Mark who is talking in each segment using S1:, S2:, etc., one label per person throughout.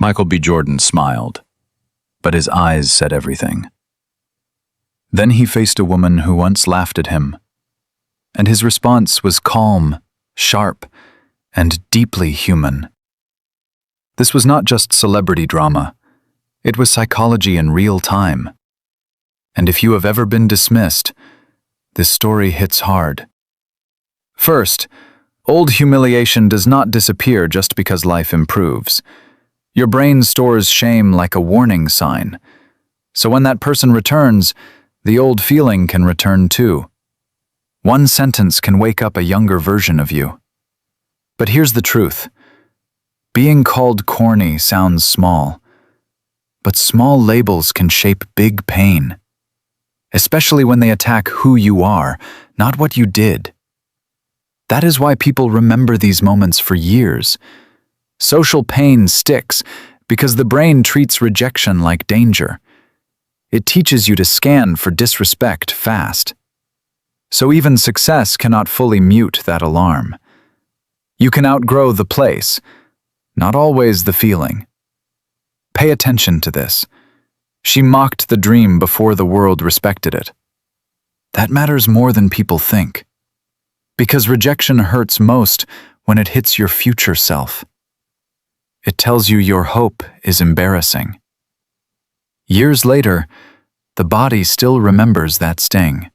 S1: Michael B. Jordan smiled, but his eyes said everything. Then he faced a woman who once laughed at him, and his response was calm, sharp, and deeply human. This was not just celebrity drama, it was psychology in real time. And if you have ever been dismissed, this story hits hard. First, old humiliation does not disappear just because life improves. Your brain stores shame like a warning sign. So when that person returns, the old feeling can return too. One sentence can wake up a younger version of you. But here's the truth. Being called corny sounds small, but small labels can shape big pain, especially when they attack who you are, not what you did. That is why people remember these moments for years. Social pain sticks because the brain treats rejection like danger. It teaches you to scan for disrespect fast. So even success cannot fully mute that alarm. You can outgrow the place, not always the feeling. Pay attention to this. She mocked the dream before the world respected it. That matters more than people think. Because rejection hurts most when it hits your future self. It tells you your hope is embarrassing. Years later, the body still remembers that sting.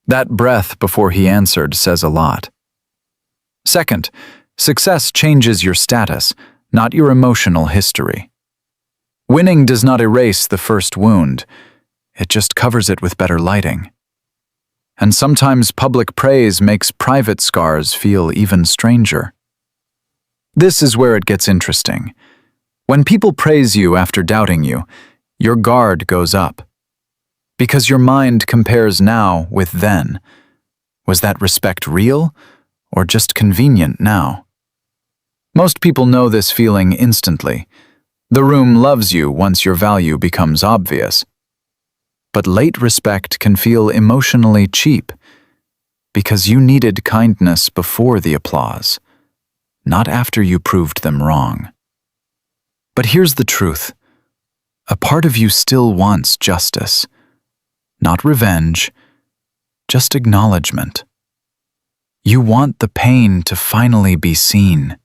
S1: That breath before he answered says a lot. Second, success changes your status, not your emotional history. Winning does not erase the first wound, it just covers it with better lighting. And sometimes public praise makes private scars feel even stranger. This is where it gets interesting. When people praise you after doubting you, your guard goes up. Because your mind compares now with then. Was that respect real, or just convenient now? Most people know this feeling instantly. The room loves you once your value becomes obvious. But late respect can feel emotionally cheap, because you needed kindness before the applause, not after you proved them wrong. But here's the truth. A part of you still wants justice. Not revenge, just acknowledgement. You want the pain to finally be seen.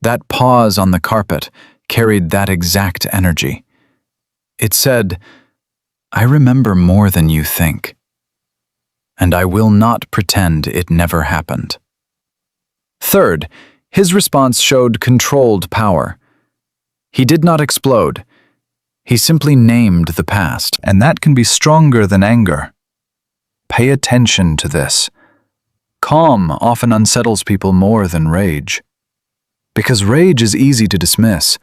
S1: That pause on the carpet carried that exact energy. It said, "I remember more than you think, and I will not pretend it never happened." Third, his response showed controlled power. He did not explode. He simply named the past, and that can be stronger than anger. Pay attention to this. Calm often unsettles people more than rage. Because rage is easy to dismiss,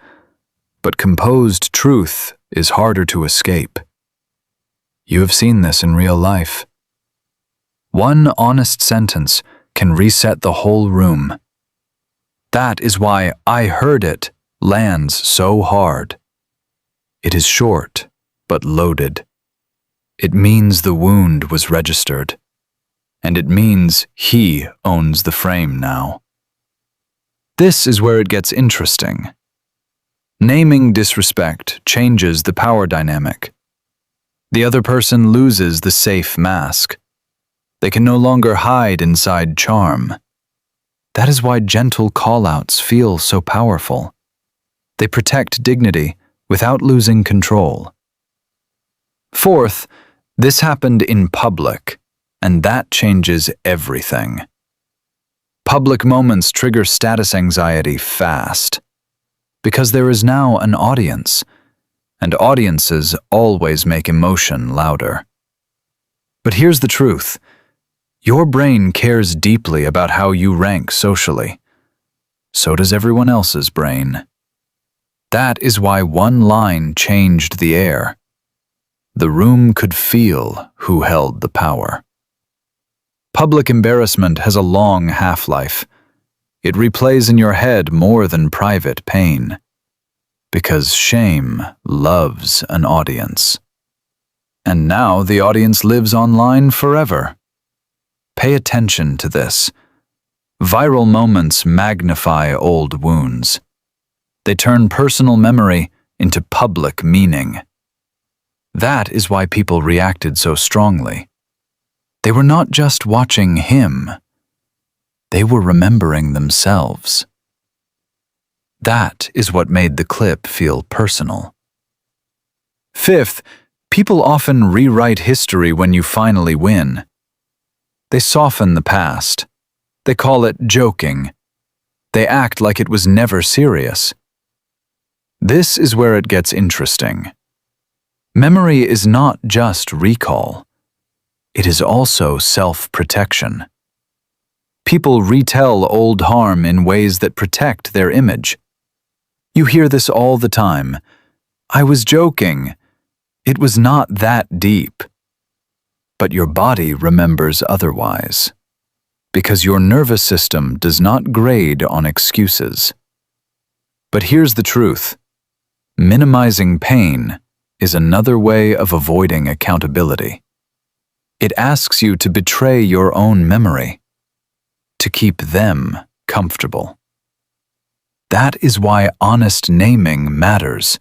S1: but composed truth is harder to escape. You have seen this in real life. One honest sentence can reset the whole room. That is why "I heard it" lands so hard. It is short, but loaded. It means the wound was registered. And it means he owns the frame now. This is where it gets interesting. Naming disrespect changes the power dynamic. The other person loses the safe mask. They can no longer hide inside charm. That is why gentle call-outs feel so powerful. They protect dignity without losing control. Fourth, this happened in public, and that changes everything. Public moments trigger status anxiety fast, because there is now an audience, and audiences always make emotion louder. But here's the truth. Your brain cares deeply about how you rank socially. So does everyone else's brain. That is why one line changed the air. The room could feel who held the power. Public embarrassment has a long half-life. It replays in your head more than private pain. Because shame loves an audience. And now the audience lives online forever. Pay attention to this. Viral moments magnify old wounds. They turn personal memory into public meaning. That is why people reacted so strongly. They were not just watching him. They were remembering themselves. That is what made the clip feel personal. Fifth, people often rewrite history when you finally win. They soften the past. They call it joking. They act like it was never serious. This is where it gets interesting. Memory is not just recall. It is also self-protection. People retell old harm in ways that protect their image. You hear this all the time. I was joking. It was not that deep. But your body remembers otherwise, because your nervous system does not grade on excuses. But here's the truth. Minimizing pain is another way of avoiding accountability. It asks you to betray your own memory, to keep them comfortable. That is why honest naming matters.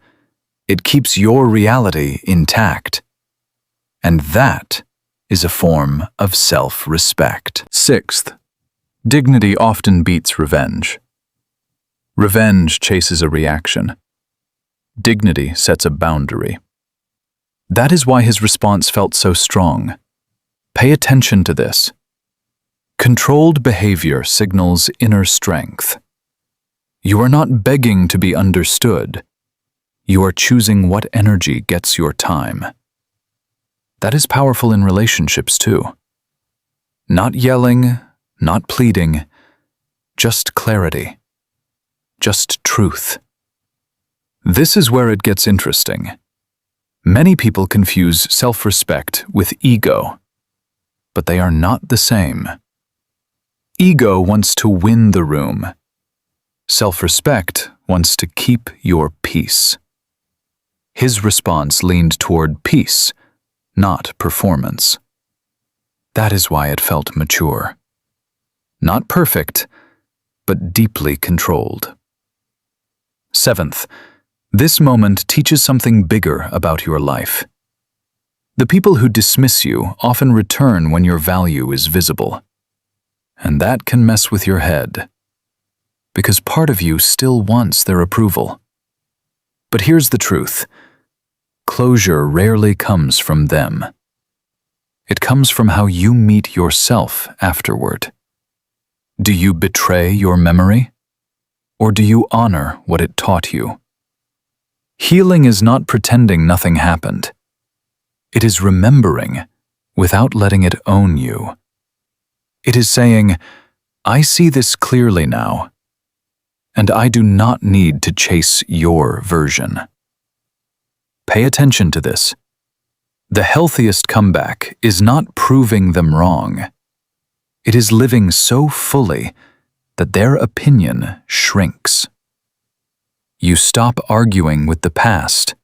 S1: It keeps your reality intact. And that is a form of self-respect. Sixth, dignity often beats revenge. Revenge chases a reaction. Dignity sets a boundary. That is why his response felt so strong. Pay attention to this. Controlled behavior signals inner strength. You are not begging to be understood. You are choosing what energy gets your time. That is powerful in relationships too. Not yelling, not pleading, just clarity, just truth. This is where it gets interesting. Many people confuse self-respect with ego, but they are not the same. Ego wants to win the room. Self-respect wants to keep your peace. His response leaned toward peace, not performance. That is why it felt mature. Not perfect, but deeply controlled. Seventh, this moment teaches something bigger about your life. The people who dismiss you often return when your value is visible. And that can mess with your head, because part of you still wants their approval. But here's the truth. Closure rarely comes from them. It comes from how you meet yourself afterward. Do you betray your memory? Or do you honor what it taught you? Healing is not pretending nothing happened. It is remembering without letting it own you. It is saying, I see this clearly now, and I do not need to chase your version. Pay attention to this. The healthiest comeback is not proving them wrong. It is living so fully that their opinion shrinks. You stop arguing with the past.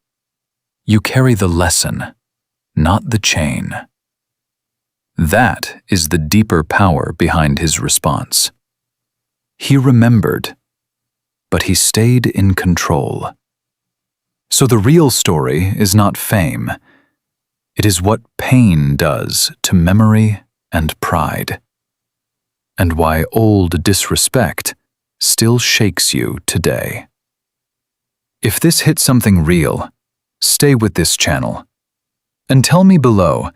S1: You carry the lesson, not the chain. That is the deeper power behind his response. He remembered, but he stayed in control. So the real story is not fame. It is what pain does to memory and pride, and why old disrespect still shakes you today. If this hit something real, stay with this channel. And tell me below,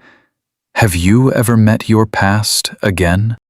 S1: have you ever met your past again?